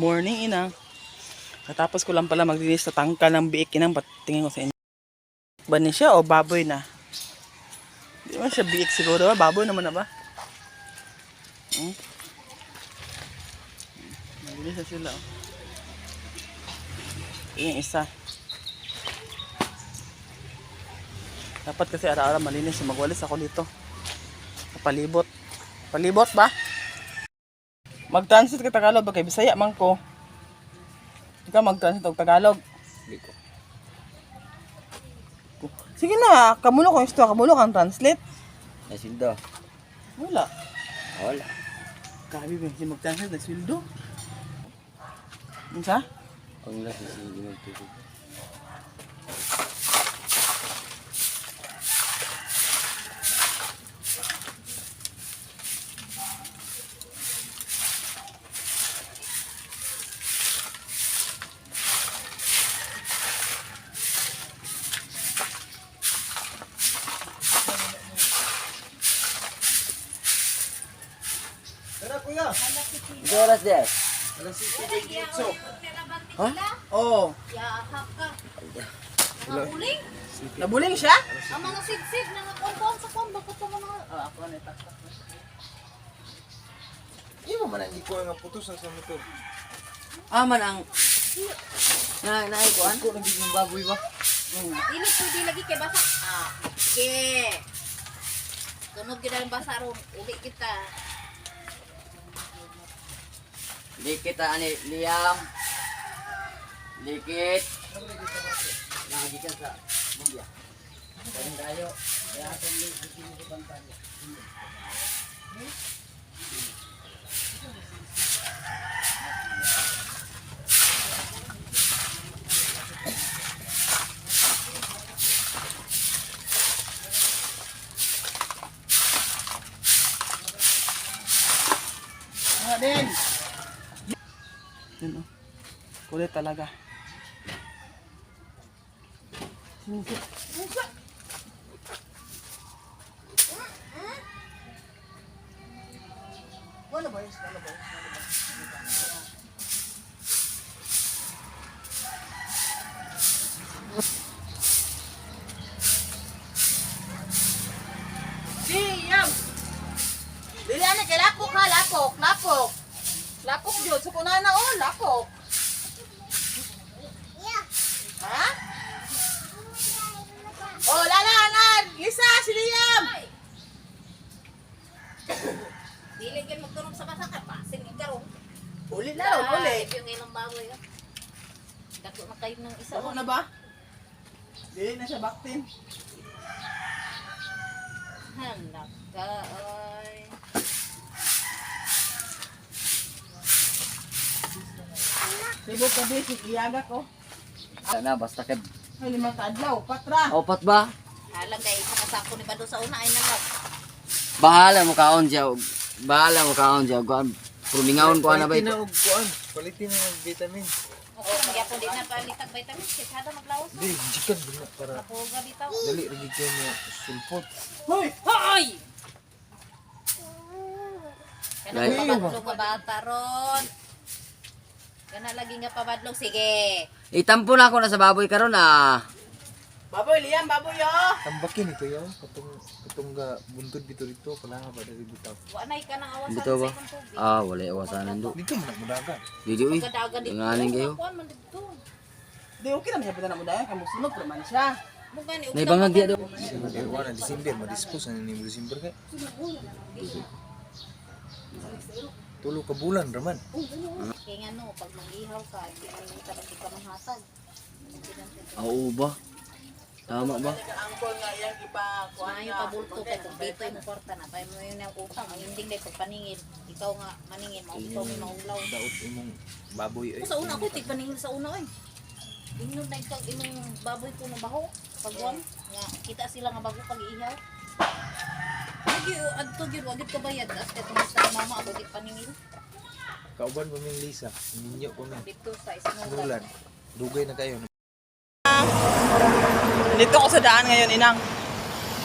Morning, ina. Katapos ko lang pala maglinis sa tangka ng biik, inang patingin ko sa inyo. Bani siya o baboy na? Di ba siya biik siguro ba? Baboy naman na ba? Maglinis na sila. Oh. Yung isa. Dapat kasi araw-araw malinis. Magwalis ako dito. Palibot. Palibot ba? Mag-translate ka Tagalog ba kay Bisaya man ko. Ikaw mag-translate og Tagalog. Sige na, kamulo ko isto, kamulo kang translate. Nasildo. Wala. Wala. Grabe ba, si mag-translate na sweldo. Unsa? Ang last na sige magtutog. Ito oras din. Ha? Oo. Yahak ka. Nabuling? Nabuling siya? Ang mga sidsid na nakumpon sa kon. Bakit ito mga... Ako na itaktak na. Hindi mo man hindi ko nga putos sa motor. Man ang naikuan Ko nagiging baboy ba? Dili pwede lagi kay basa. Sige. Tunog kita ang basa ron. Uli kita. Likit ani Liam. Likit. Nagikan sa Bugya. Kaling tayo. Kaya atong likit sa pantalla. Nga din. Yun o. Kulit talaga. Wala ba yun? Wala ba yun? Siyam! Dili ani kay lapok ha, lapok, lapok. Lapok jud sa kunana oh, lapok. Ha? Oh, lalanan! Lisa, si Liam! Dili kayo magtunog sa basa ka. Pasin yung karong. Uli na ron, uli. Yung ilang baboy. Dako na kayo ng isa. Ako na ba? Dili na siya baktin. Hanap ka ay. Sibog ka din, iyaga ko. Sana basta kad. Ay, 5 kadlaw, patra. Opat ba? Halang kay isa kasako ni Bado sa una ay nalap. Bahala mo kaon siya. Bahala mo kaon siya. Pruningaon ko na ba ito? Palitin ng vitamin. Oo, magyapon din na palitag vitamins. Kasi hada maglawas. Di, jikan din na para Napuga bitaw. dali rin ko niya sulpot. Hoy! Hoy! Kana Dahil- pabadlong nga bata ron. Kana lagi nga pabadlong. Sige. Itampo na ako na sa baboy karon ah. Baboy, Liam, baboy oh! Tambakin ito yaw. Katong buntod dito dito. Kala nga ba dali bitaw. Wanay ka nang awasan Dito ba? sa ikong tubig. Wala iwasanan do. Dito mo na mudagan. Didi uy. Pagkadagan dito. Nganing kayo. Kuan man dito. Di, okay naman siya pala na mo dahil. Kamusunod, naman siya. Mugani. May bangag dia do. Wala December, madispose ano ni December kay. Tulo ka bulan raman. Kaya nga no, pag mag-ihaw ka, hindi ka magkamahatag. Oo ba? Tama ba? Angkol nga yan, ipa, kuha Kuha yung pabulto kay kung dito yung porta na. Tayo mo yun yung utang. Ang ending na pagpaningin. Ikaw nga maningin. Ikaw may maulaw. Daot imong baboy ay. Sa una ko, tigpaningin sa una eh. Tingnan na ikaw, imong baboy ko na baho. Pagwan, nga kita sila nga bago pag-iihaw. adto gyud wag gyud ka bayad as kay tumusta ang mama ako di paningil Kauban pa may Lisa. Ninyo pa may. dito sa Ismulan. Nulan. Dugay na kayo. Dito ako sa daan ngayon, inang.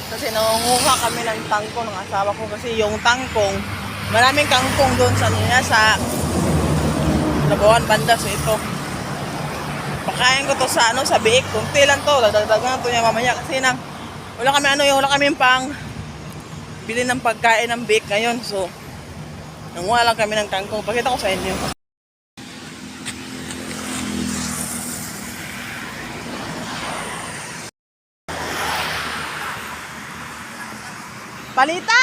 Kasi nangunguha kami ng tangkong ng asawa ko. Kasi yung tangkong, maraming kangkong doon sa niya, sa Labuan banda. So ito, pakain ko to sa, sa biik. Kunti lang to, dagdagan to niya mamaya. Kasi nang, wala kami pang bili ng pagkain ng biik ngayon. So, nanguha lang kami ng kangkong. Pakita ko sa inyo. Palita!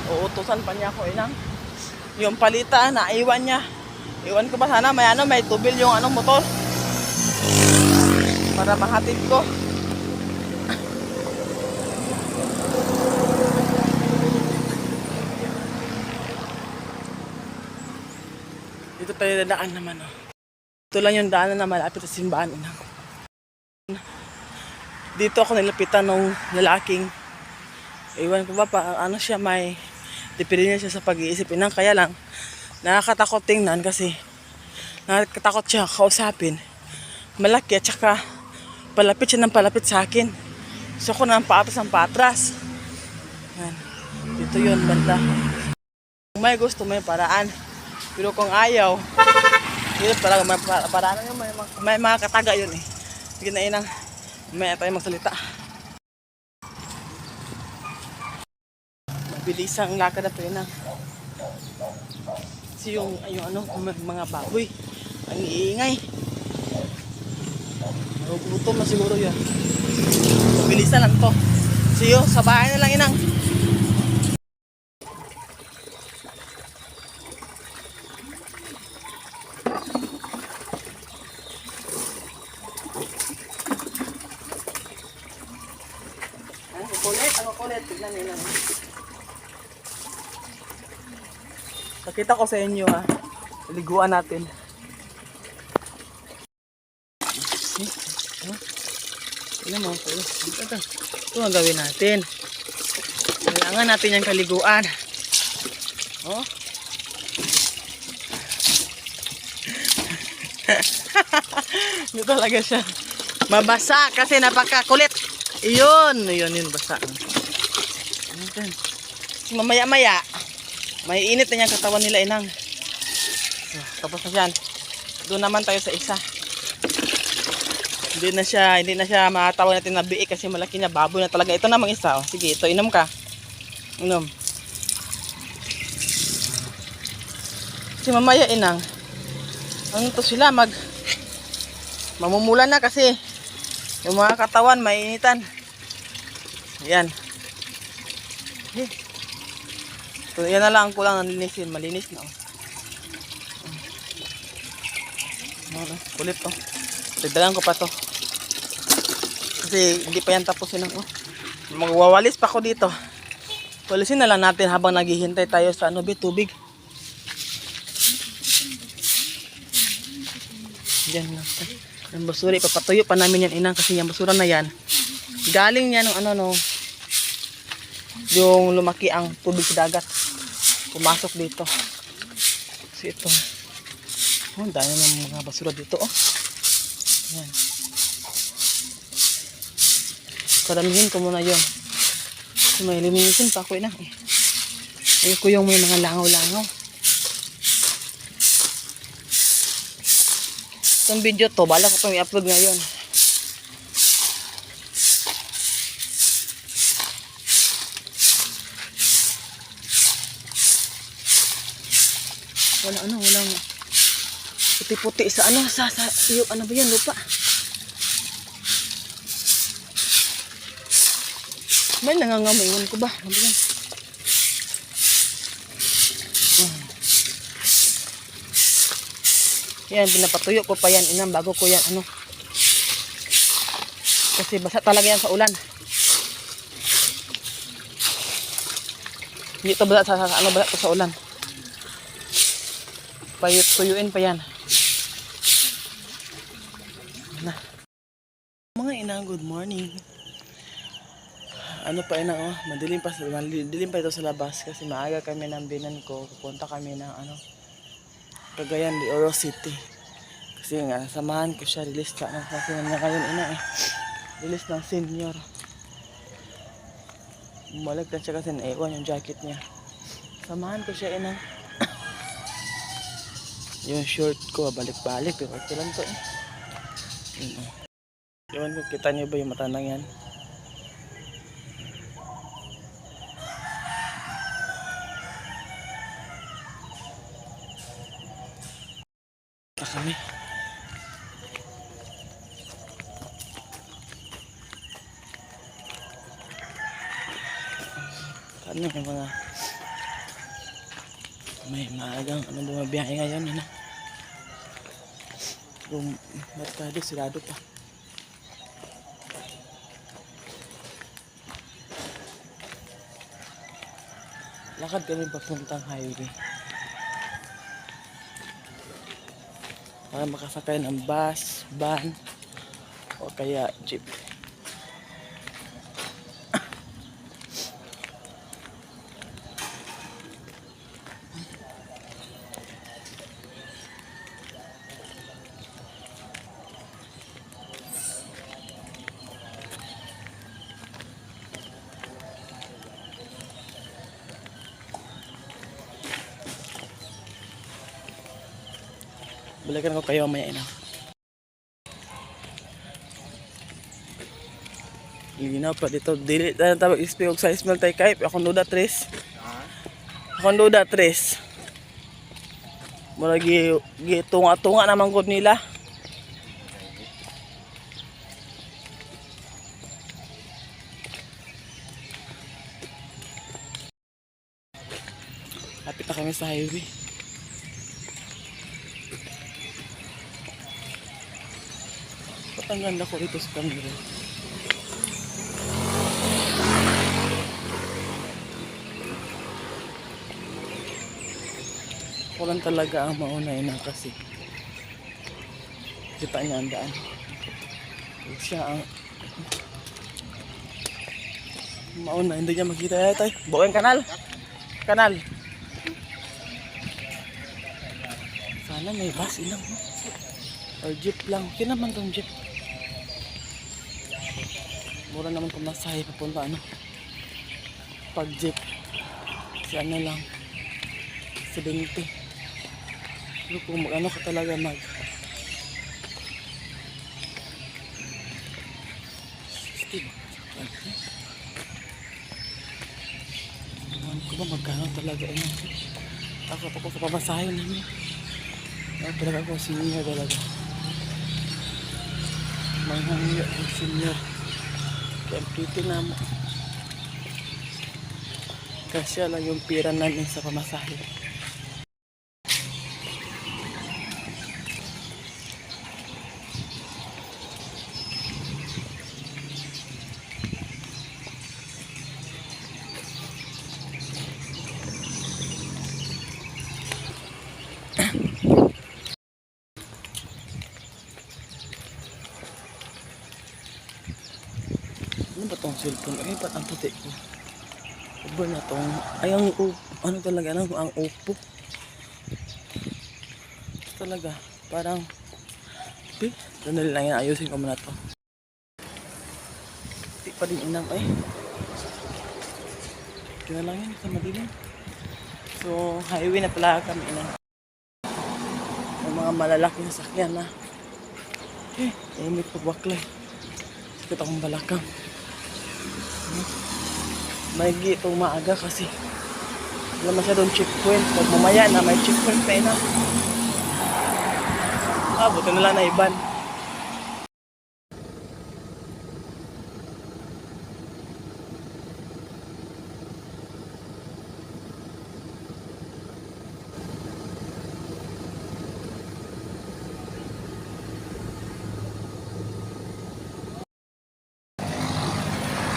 Uutusan pa niya ako, inang. Yung palita, naiwan niya. Iwan ko ba sana may tubil yung motor. Para mahatid ko. Dito tayo dadaan naman, oh. Ito lang yung daanan na malapit sa simbahan. Dito ako nilapitan ng lalaking, iwan ko ba ano siya, may depende siya sa pag-iisip. Kaya lang, nakakatakot tingnan kasi nakakatakot siya kausapin. Malaki at saka palapit siya ng palapit sa akin. So ako nang paatras. Yan. Dito yun, banda. Kung may gusto, may paraan. Pero kung ayaw, yun talaga, paraan yun, may mga kataga yun eh. Sige na inang, may tayo magsalita. Mabilis ang lakad na to inang. Kasi yung mga baboy, ang iingay. Gutom na siguro yun. Mabilisan lang to. Kasi yun, sa bahay na lang inang. Ako kulit. Tignan nila. Pakita ko sa inyo ha. Liguan natin. Tignan mo. Ito ang gawin natin. Kailangan natin yung kaliguan. Oh. Ito talaga siya. Mabasa kasi napakakulit. Yun, basa. Mamaya-maya, may init na niyang katawan nila inang. Tapos na yan. Doon naman tayo sa isa. Hindi na siya matawag natin na biik kasi malaki na baboy na talaga. Ito namang isa. Oh. Sige, ito, inom ka. Inom. Kasi mamaya inang, ano to sila, mamumula na kasi yung mga katawan mainitan. Yan. So, yan na lang ang kulang ng linisin. Malinis na. Kulit to. Dagdagan ko pa to. Kasi hindi pa yan tapusin ako. Magwawalis pa ako dito. Walisin na lang natin habang naghihintay tayo sa tubig. Yan lang. Yung basura, ipapatuyo pa namin yan inang kasi yung basura na yan. Galing yan ng yung lumaki ang tubig sa dagat. Pumasok dito. Kasi ito. Oh, dahil ng mga basura dito. Oh. Yan. Karamihin ko muna yun. So, may linisin pa ako inang. Ayoko yung may mga langaw-langaw. Itong video to, bala ko itong i-upload ngayon. Walang puti-puti sa yung ba yan, lupa. May nangangamaywan ko ba? Ano ba yan? Yan, pinapatuyo ko pa yan inang bago ko yan kasi basa talaga yan sa ulan. Hindi ito basa basa sa ulan. Tuyuin pa yan. ina, good morning. Ano pa ina, oh, madilim pa ito sa labas kasi maaga kami ng binan ko. Pupunta kami ng Cagayan de Oro City. Kasi nga, samahan ko siya, release ka ng kasi niya ngayon ina eh. Release ng senior. Bumalik na siya kasi naiwan yung jacket niya. Samahan ko siya ina. Yung short ko, balik-balik. Pero ito lang to eh. Yun, oh. Ewan ko, kita niyo ba yung matandang yan? Kita kami. Ano yung mga may maagang bumabiyahe ngayon yun ah. Yung merkado sirado pa. Lakad kami papuntang highway para makasakay ng bus, van o kaya jeep. Balikan ko kayo mamaya ina. Ginaw pa dito. Dili na tawag ispiyog sa smell tay kayp. Akong duda tres. Akong duda tres. Mura tunga-tunga naman ko nila. Lapit na kami sa highway. Ang ganda ko dito sa camera. Walang talaga ang maunay na kasi kita niya ang daan. Siya ang mauna, hindi niya makita yata. Buong kanal. Kanal. Sana may bus ilang. Or jeep lang. Kinaman tong jeep. Mura naman pumasahe papunta pag jeep kasi lang 70. Pero kung ka talaga ko ba magkano talaga takot ako sa pamasahe namin. Talaga ako senior talaga, may hangyo ang senior. Kaya piti na mo. Kasya lang yung pira namin sa pamasahe. Ano ba tong cellphone? Ay, ba't ang puti ko? Uber na tong... Ay, ano talaga? Ang Oppo. Talaga. Parang... Sandali lang yan. Ayusin ko muna to. Hindi pa din inang eh. Kaya lang yan. Sa madilim. So, highway na talaga kami inang. Yung mga malalaking sasakyan na. May pagwaklay. Sakit akong balakang. May itong maaga kasi wala masyadong checkpoint. Pag mamaya na may checkpoint pa ina. Buti na lang na iban.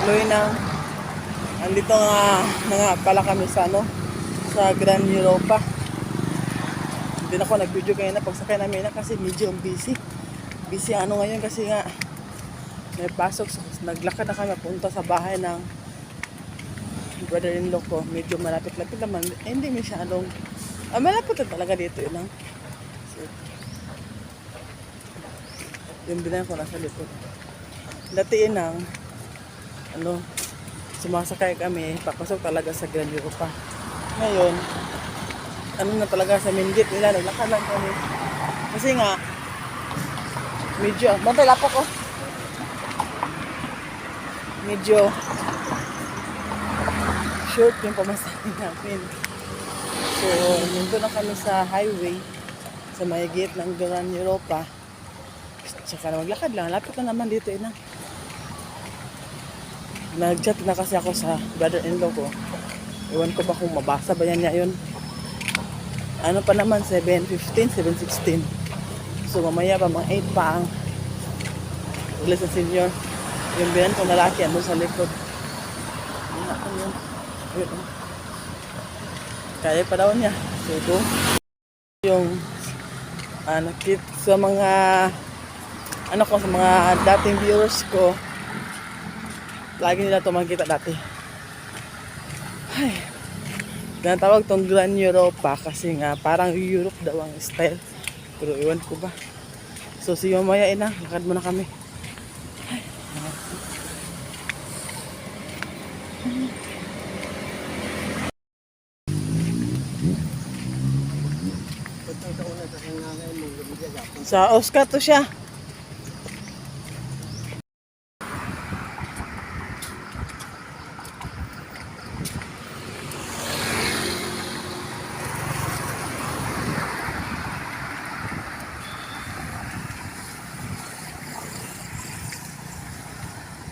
Tuloy na. Andito nga pala kami sa sa Grand Europa. Hindi na ako nag-video kanina pagsakay namin kasi medyo busy. Busy ngayon kasi nga may pasok. So, naglakad na kami punta sa bahay ng brother-in-law ko. Medyo malapit-lapit naman. Hindi masyadong, malapit na talaga dito yun lang. So, yung bilang ko nasa likod. Dati inang, sumasakay kami, papasok talaga sa Grand Europa. Ngayon, na talaga sa Mindit nila, naglakad lang kami. Kasi nga, medyo, bantay lapo ko. Medyo, short yung pamasahin namin. So, nandun na kami sa highway, sa may gate ng Grand Europa. Tsaka na maglakad lang, lapit na naman dito, ina. Nag-chat na kasi ako sa brother-in-law ko. Iwan ko ba kung mabasa ba yan niya yun. Ano pa naman, 7:15, 7:16. So mamaya pa, mga 8 pa ang ulit sa senior. Yung binan kong lalaki, ano sa likod. Ano yun? Kaya pa daw niya. So ito, yung nakit sa mga sa mga dating viewers ko, lagi nila ito makikita dati. Ay, tinatawag tong Grand Europa kasi nga parang Europe daw ang style. Pero iwan ko ba. So si mamaya ina, lakad muna kami. Ay, sa Oscar to siya.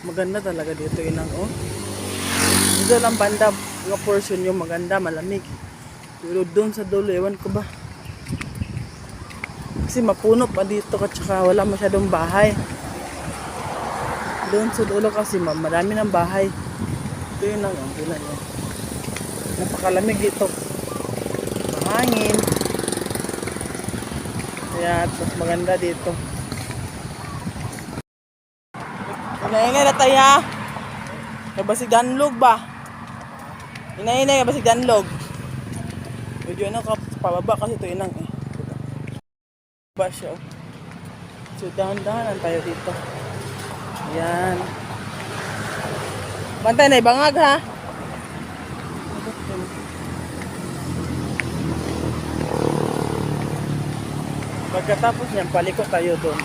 Maganda talaga dito inang Dito lang banda nga portion yung maganda, malamig. Pero doon sa dulo, ewan ko ba. Kasi mapuno pa dito at saka wala masyadong bahay. Doon sa dulo kasi marami ng bahay. Ito yun lang, tingnan nyo. Napakalamig dito. Mahangin. Kaya mas maganda dito. Inaingay na tayo ha. Kabasig danlog ba? Inaingay kabasig danlog. Medyo pababa kasi ito inang ba siya. So dahan-dahanan tayo dito. Yan. Bantay na ibangag ha. Pagkatapos niyan, palikot tayo doon.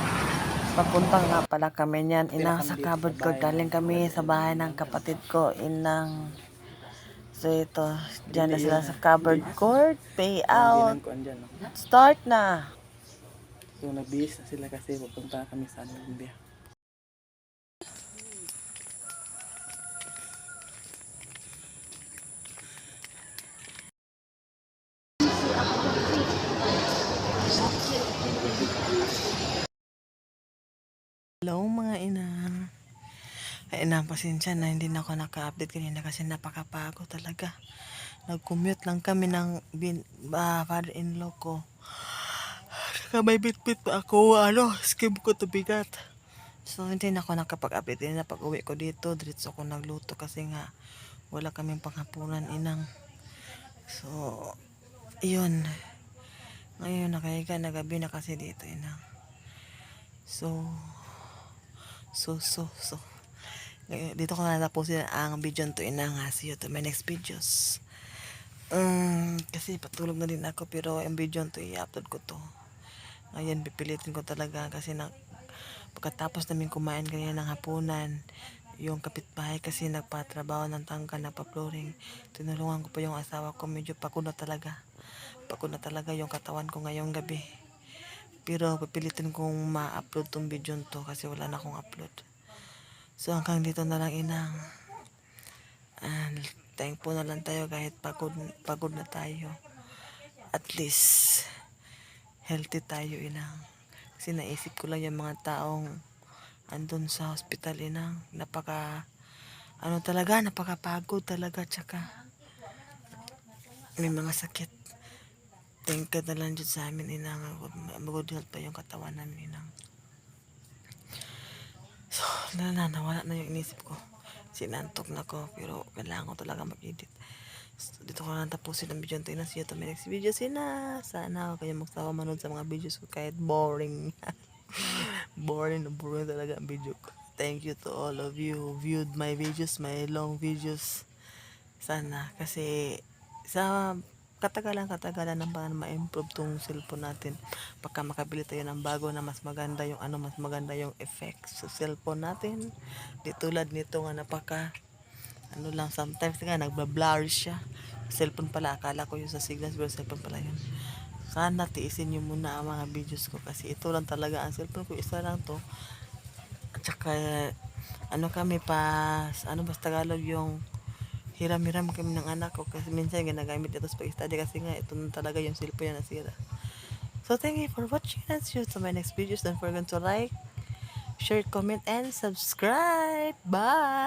Papunta nga pala kami niyan, inang sa cupboard ko. Galing kami sa bahay ng kapatid ko, inang. So ito, dyan na sila sa cupboard court. Payout. Start na. So nag-bihis na sila kasi pupunta kami sa Colombia. Hello mga inang. Ay inang, pasensya na hindi na ako naka-update kanina kasi napakapagod talaga. Nag-commute lang kami ng father-in-law ko. Saka may bit-bit pa ako, skim ko to bigat. So hindi na ako nakapag-update. Hindi na pag-uwi ko dito, diretso ako nagluto kasi nga wala kaming panghapunan inang. So, yun. Ngayon nakahiga na gabi na kasi dito inang. So, dito ko na natapusin ang video to inang. See you to my next videos. Kasi patulog na din ako pero ang video to i-upload ko to. Ngayon pipilitin ko talaga kasi pagkatapos namin kumain kanina ng hapunan, yung kapitbahay kasi nagpatrabaho ng tanggal, nagpa-flooring. Tinulungan ko pa yung asawa ko, medyo pagod na talaga. Pagod na talaga yung katawan ko ngayong gabi. Pero pipilitin kong ma-upload tong video to kasi wala na akong upload. So hanggang dito na lang inang. Thankful na lang tayo kahit pagod na tayo. At least healthy tayo inang. Kasi naisip ko lang yung mga taong andun sa hospital inang. Napakapagod talaga tsaka may mga sakit. Thank God na lang dyan sa amin inang. Good health pa yung katawan namin inang. So, Nawala na yung inisip ko. Sinantok na ko, pero kailangan ko talaga mag-edit. So, dito ko na tapusin ang video. Tingnan siya to my next video. Sana ako kayo magsawa manood sa mga videos ko kahit boring. boring na boring talaga ang video ko. Thank you to all of you who viewed my videos, my long videos. Sana, kasi sa katagalan ng para ma-improve tong cellphone natin. Pagka makabili tayo ng bago na mas maganda yung mas maganda yung effects sa cellphone natin. Di tulad nito nga lang, sometimes nga nagba-blur siya. Cellphone pala, akala ko yung sa signals, pero cellphone pala yun. Sana tiisin nyo muna ang mga videos ko kasi ito lang talaga ang cellphone ko, isa lang to. At saka kami basta Tagalog yung hiram-hiram kami ng anak ko kasi minsan ginagamit ito sa pag-study kasi nga ito na talaga yung cellphone na nasira. So thank you for watching and see you to my next videos. Don't forget to like, share, comment, and subscribe. Bye!